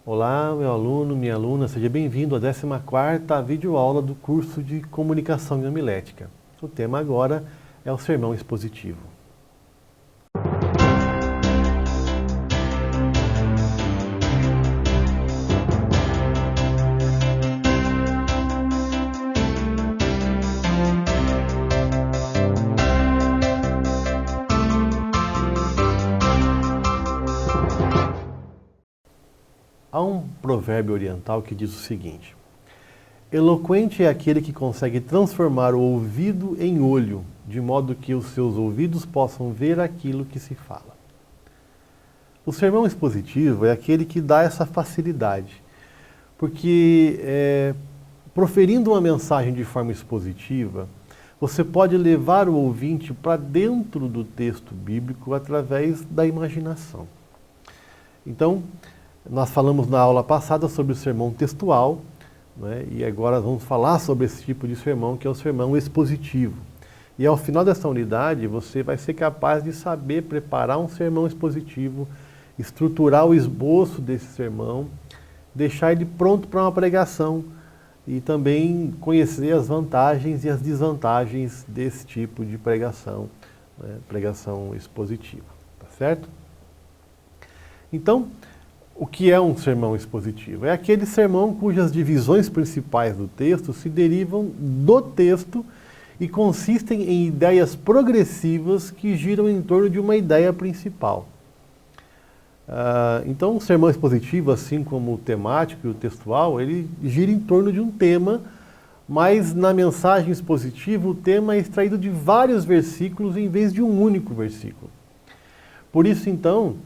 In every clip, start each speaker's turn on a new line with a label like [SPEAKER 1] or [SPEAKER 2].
[SPEAKER 1] Olá, meu aluno, minha aluna, seja bem-vindo à 14ª videoaula do curso de Comunicação e Homilética. O tema agora é o sermão expositivo. Há um provérbio oriental que diz o seguinte: eloquente é aquele que consegue transformar o ouvido em olho, de modo que os seus ouvidos possam ver aquilo que se fala. O sermão expositivo é aquele que dá essa facilidade, porque proferindo uma mensagem de forma expositiva, você pode levar o ouvinte para dentro do texto bíblico através da imaginação. Então, nós falamos na aula passada sobre o sermão textual, né, e agora vamos falar sobre esse tipo de sermão, que é o sermão expositivo. E ao final dessa unidade, você vai ser capaz de saber preparar um sermão expositivo, estruturar o esboço desse sermão, deixar ele pronto para uma pregação e também conhecer as vantagens e as desvantagens desse tipo de pregação, né, pregação expositiva. Tá certo? Então, o que é um sermão expositivo? É aquele sermão cujas divisões principais do texto se derivam do texto e consistem em ideias progressivas que giram em torno de uma ideia principal. Então, o sermão expositivo, assim como o temático e o textual, ele gira em torno de um tema, mas na mensagem expositiva o tema é extraído de vários versículos em vez de um único versículo. Por isso, então,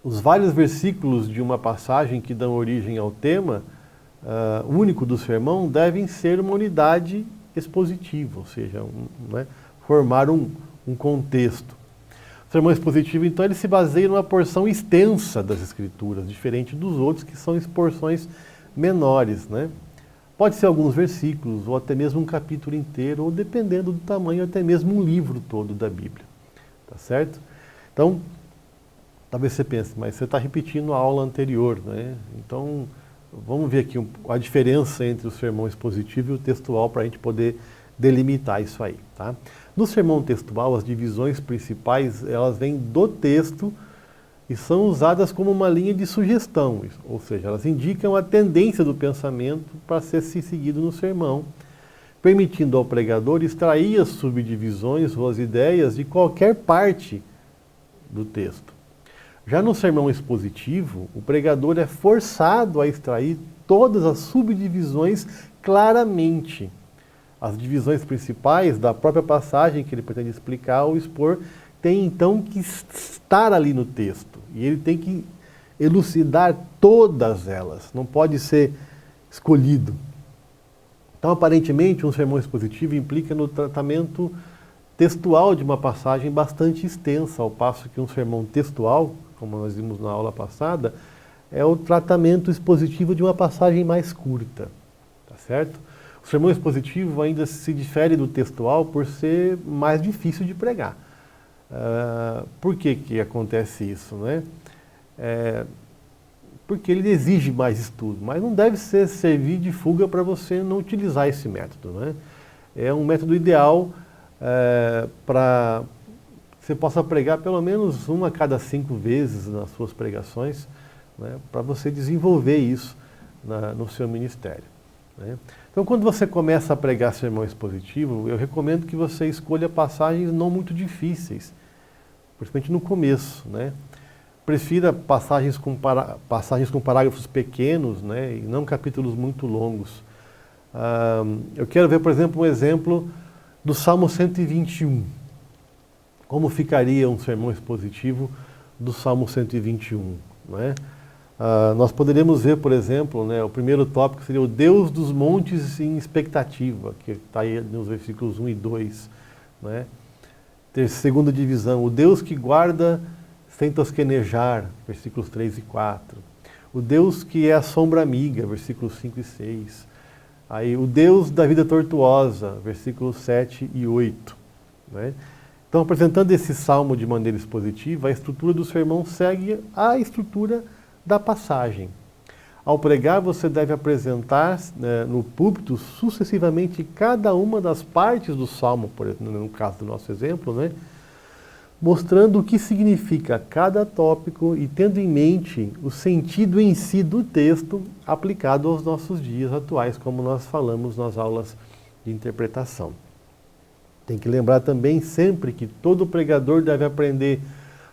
[SPEAKER 1] os vários versículos de uma passagem que dão origem ao tema único do sermão devem ser uma unidade expositiva, ou seja, formar um contexto. O sermão expositivo, então, ele se baseia numa porção extensa das Escrituras, diferente dos outros que são porções menores, né? Pode ser alguns versículos, ou até mesmo um capítulo inteiro, ou dependendo do tamanho, até mesmo um livro todo da Bíblia. Tá certo? Então, talvez você pense, mas você está repetindo a aula anterior, né? Então, vamos ver aqui a diferença entre o sermão expositivo e o textual para a gente poder delimitar isso aí, tá? No sermão textual, as divisões principais, elas vêm do texto e são usadas como uma linha de sugestão, ou seja, elas indicam a tendência do pensamento para ser seguido no sermão, permitindo ao pregador extrair as subdivisões ou as ideias de qualquer parte do texto. Já no sermão expositivo, o pregador é forçado a extrair todas as subdivisões claramente. As divisões principais da própria passagem que ele pretende explicar ou expor têm então que estar ali no texto. E ele tem que elucidar todas elas, não pode ser escolhido. Então, aparentemente, um sermão expositivo implica no tratamento textual de uma passagem bastante extensa, ao passo que um sermão textual, como nós vimos na aula passada, é o tratamento expositivo de uma passagem mais curta. Tá certo? O sermão expositivo ainda se difere do textual por ser mais difícil de pregar. Por que acontece isso, né? Porque ele exige mais estudo, mas não deve servir de fuga para você não utilizar esse método, né? É um método ideal para você possa pregar pelo menos uma a cada 5 vezes nas suas pregações, né, para você desenvolver isso no seu ministério, né? Então, quando você começa a pregar sermão expositivo, eu recomendo que você escolha passagens não muito difíceis, principalmente no começo, né? Prefira passagens com parágrafos pequenos, né, e não capítulos muito longos. Eu quero ver, por exemplo, um exemplo do Salmo 121. Como ficaria um sermão expositivo do Salmo 121, né? Nós poderíamos ver, por exemplo, né, o primeiro tópico seria o Deus dos montes em expectativa, que está aí nos versículos 1 e 2. Né? Segunda divisão, o Deus que guarda sem tosquenejar, versículos 3 e 4. O Deus que é a sombra amiga, versículos 5 e 6. Aí, o Deus da vida tortuosa, versículos 7 e 8. Né? Então, apresentando esse salmo de maneira expositiva, a estrutura do sermão segue a estrutura da passagem. Ao pregar, você deve apresentar no púlpito sucessivamente cada uma das partes do salmo, por exemplo, no caso do nosso exemplo, né? Mostrando o que significa cada tópico e tendo em mente o sentido em si do texto aplicado aos nossos dias atuais, como nós falamos nas aulas de interpretação. Tem que lembrar também sempre que todo pregador deve aprender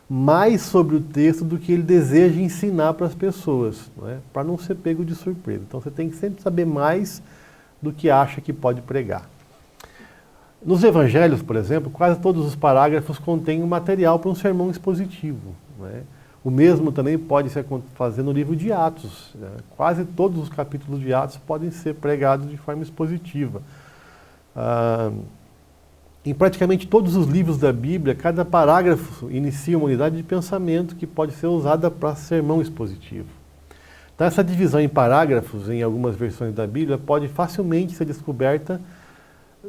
[SPEAKER 1] mais sobre o texto do que ele deseja ensinar para as pessoas, né? Para não ser pego de surpresa. Então você tem que sempre saber mais do que acha que pode pregar. Nos evangelhos, por exemplo, quase todos os parágrafos contêm um material para um sermão expositivo, né? O mesmo também pode se fazer no livro de Atos, né? Quase todos os capítulos de Atos podem ser pregados de forma expositiva. Em praticamente todos os livros da Bíblia, cada parágrafo inicia uma unidade de pensamento que pode ser usada para sermão expositivo. Então, essa divisão em parágrafos, em algumas versões da Bíblia, pode facilmente ser descoberta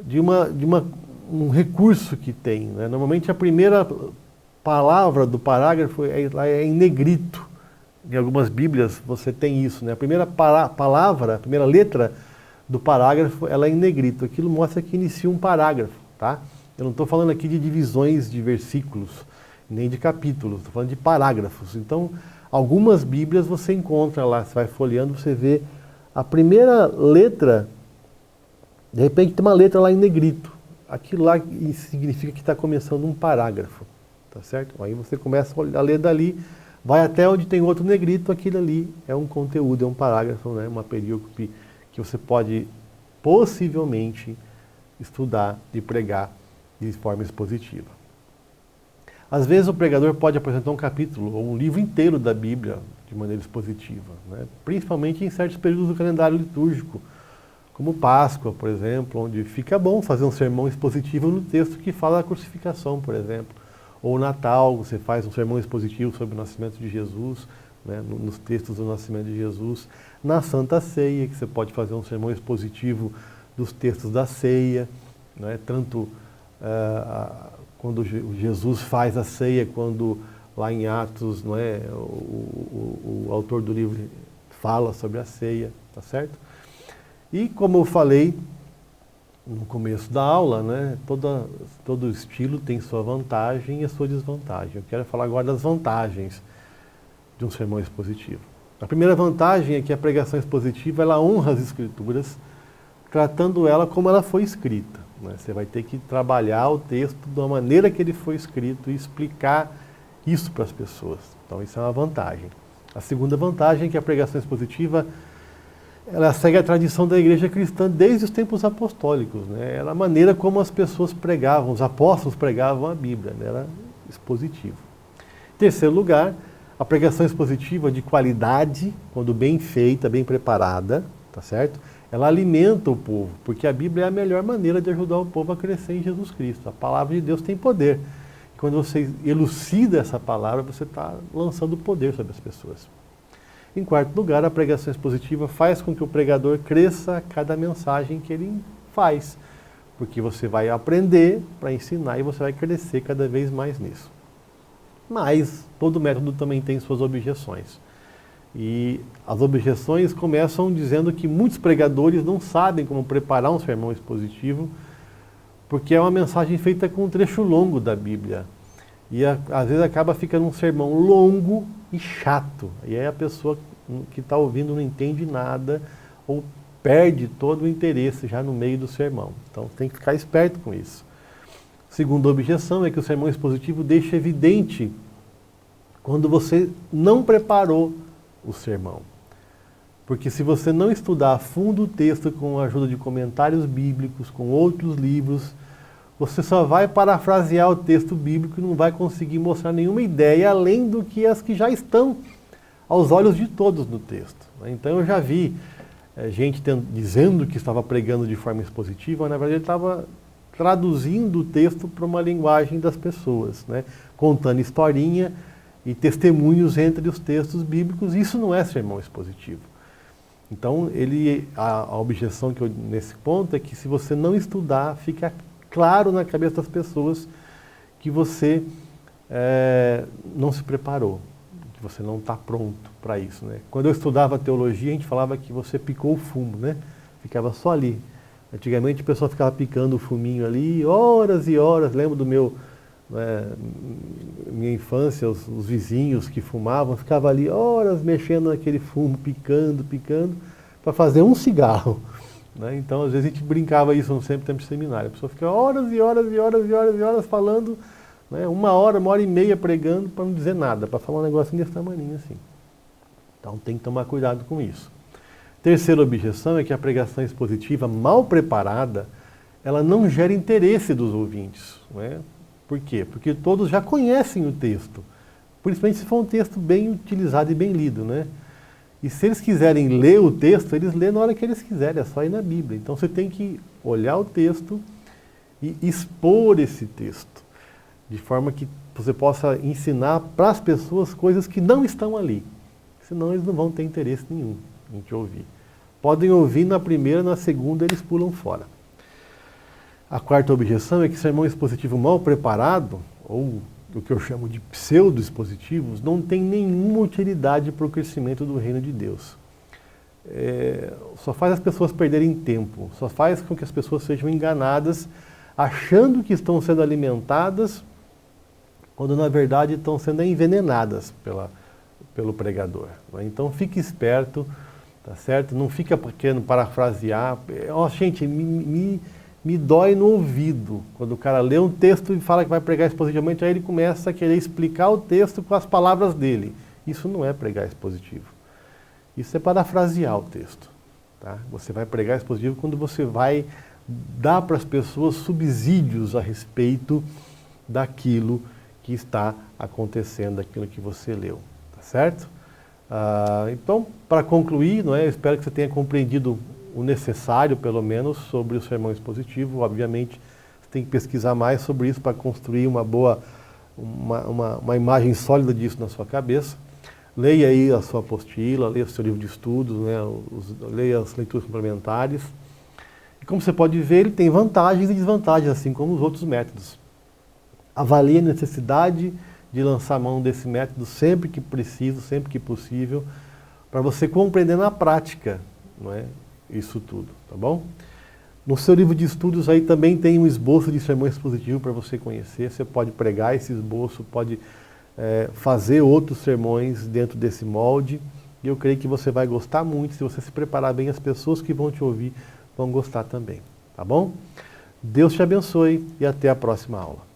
[SPEAKER 1] de um recurso que tem, né? Normalmente, a primeira palavra do parágrafo é em negrito. Em algumas Bíblias você tem isso, né? A primeira palavra, a primeira letra do parágrafo, ela é em negrito. Aquilo mostra que inicia um parágrafo. Tá? Eu não estou falando aqui de divisões de versículos, nem de capítulos, estou falando de parágrafos. Então, algumas Bíblias você encontra lá, você vai folheando, você vê a primeira letra, de repente tem uma letra lá em negrito. Aquilo lá significa que está começando um parágrafo, tá certo? Aí você começa a ler dali, vai até onde tem outro negrito, aquilo ali é um conteúdo, é um parágrafo, né? Uma perícope que você pode possivelmente estudar e pregar de forma expositiva. Às vezes o pregador pode apresentar um capítulo ou um livro inteiro da Bíblia de maneira expositiva, né? Principalmente em certos períodos do calendário litúrgico, como Páscoa, por exemplo, onde fica bom fazer um sermão expositivo no texto que fala da crucificação, por exemplo. Ou Natal, você faz um sermão expositivo sobre o nascimento de Jesus, né? Nos textos do nascimento de Jesus. Na Santa Ceia, que você pode fazer um sermão expositivo dos textos da ceia, né? Tanto quando Jesus faz a ceia, quando lá em Atos, não é, o autor do livro fala sobre a ceia, tá certo? E como eu falei no começo da aula, né, todo estilo tem sua vantagem e a sua desvantagem. Eu quero falar agora das vantagens de um sermão expositivo. A primeira vantagem é que a pregação expositiva ela honra as Escrituras, tratando ela como ela foi escrita, né? Você vai ter que trabalhar o texto da maneira que ele foi escrito e explicar isso para as pessoas. Então isso é uma vantagem. A segunda vantagem é que a pregação expositiva ela segue a tradição da igreja cristã desde os tempos apostólicos, né? Era a maneira como as pessoas pregavam, os apóstolos pregavam a Bíblia, né? Era expositivo. Em terceiro lugar, a pregação expositiva de qualidade, quando bem feita, bem preparada, tá certo? Ela alimenta o povo, porque a Bíblia é a melhor maneira de ajudar o povo a crescer em Jesus Cristo. A palavra de Deus tem poder. E quando você elucida essa palavra, você está lançando poder sobre as pessoas. Em quarto lugar, a pregação expositiva faz com que o pregador cresça a cada mensagem que ele faz, porque você vai aprender para ensinar e você vai crescer cada vez mais nisso. Mas todo método também tem suas objeções. E as objeções começam dizendo que muitos pregadores não sabem como preparar um sermão expositivo, porque é uma mensagem feita com um trecho longo da Bíblia. E às vezes acaba ficando um sermão longo e chato. E aí a pessoa que está ouvindo não entende nada ou perde todo o interesse já no meio do sermão. Então tem que ficar esperto com isso. Segunda objeção é que o sermão expositivo deixa evidente quando você não preparou o sermão. Porque se você não estudar a fundo o texto com a ajuda de comentários bíblicos, com outros livros, você só vai parafrasear o texto bíblico e não vai conseguir mostrar nenhuma ideia além do que as que já estão aos olhos de todos no texto. Então eu já vi gente dizendo que estava pregando de forma expositiva, mas na verdade ele estava traduzindo o texto para uma linguagem das pessoas, né? Contando historinha e testemunhos entre os textos bíblicos. Isso não é sermão expositivo. Então a objeção que eu nesse ponto é que se você não estudar, fica claro na cabeça das pessoas que você não se preparou, que você não está pronto para isso, né? Quando eu estudava teologia, a gente falava que você picou o fumo, né? Ficava só ali. Antigamente o pessoal ficava picando o fuminho ali, horas e horas. Lembro do meu, minha infância, os vizinhos que fumavam, ficavam ali horas mexendo naquele fumo, picando, para fazer um cigarro. Né? Então, às vezes a gente brincava isso no Sempre Tempo de Seminário. A pessoa fica horas e horas e horas e horas e horas falando, né? uma hora e meia pregando para não dizer nada, para falar um negocinho desse tamanho assim. Então tem que tomar cuidado com isso. Terceira objeção é que a pregação expositiva mal preparada, ela não gera interesse dos ouvintes. Não é? Por quê? Porque todos já conhecem o texto, principalmente se for um texto bem utilizado e bem lido, né? E se eles quiserem ler o texto, eles lêem na hora que eles quiserem, é só ir na Bíblia. Então você tem que olhar o texto e expor esse texto, de forma que você possa ensinar para as pessoas coisas que não estão ali. Senão eles não vão ter interesse nenhum em te ouvir. Podem ouvir na primeira, na segunda eles pulam fora. A quarta objeção é que sermão expositivo mal preparado, ou o que eu chamo de pseudo-expositivos, não tem nenhuma utilidade para o crescimento do reino de Deus. Só faz as pessoas perderem tempo, só faz com que as pessoas sejam enganadas, achando que estão sendo alimentadas, quando na verdade estão sendo envenenadas pelo pregador. Então fique esperto, tá certo? Não fica querendo parafrasear. Gente, me dói no ouvido quando o cara lê um texto e fala que vai pregar expositivamente, aí ele começa a querer explicar o texto com as palavras dele. Isso não é pregar expositivo. Isso é parafrasear o texto. Tá? Você vai pregar expositivo quando você vai dar para as pessoas subsídios a respeito daquilo que está acontecendo, daquilo que você leu. Tá certo? Então, para concluir, eu espero que você tenha compreendido o necessário, pelo menos, sobre o sermão expositivo. Obviamente, você tem que pesquisar mais sobre isso para construir uma imagem sólida disso na sua cabeça. Leia aí a sua apostila, leia o seu livro de estudos, leia as leituras complementares. E como você pode ver, ele tem vantagens e desvantagens, assim como os outros métodos. Avalie a necessidade de lançar mão desse método sempre que preciso, sempre que possível, para você compreender na prática, isso tudo, tá bom? No seu livro de estudos aí também tem um esboço de sermão expositivo para você conhecer. Você pode pregar esse esboço, pode fazer outros sermões dentro desse molde. E eu creio que você vai gostar muito. Se você se preparar bem, as pessoas que vão te ouvir vão gostar também, tá bom? Deus te abençoe e até a próxima aula.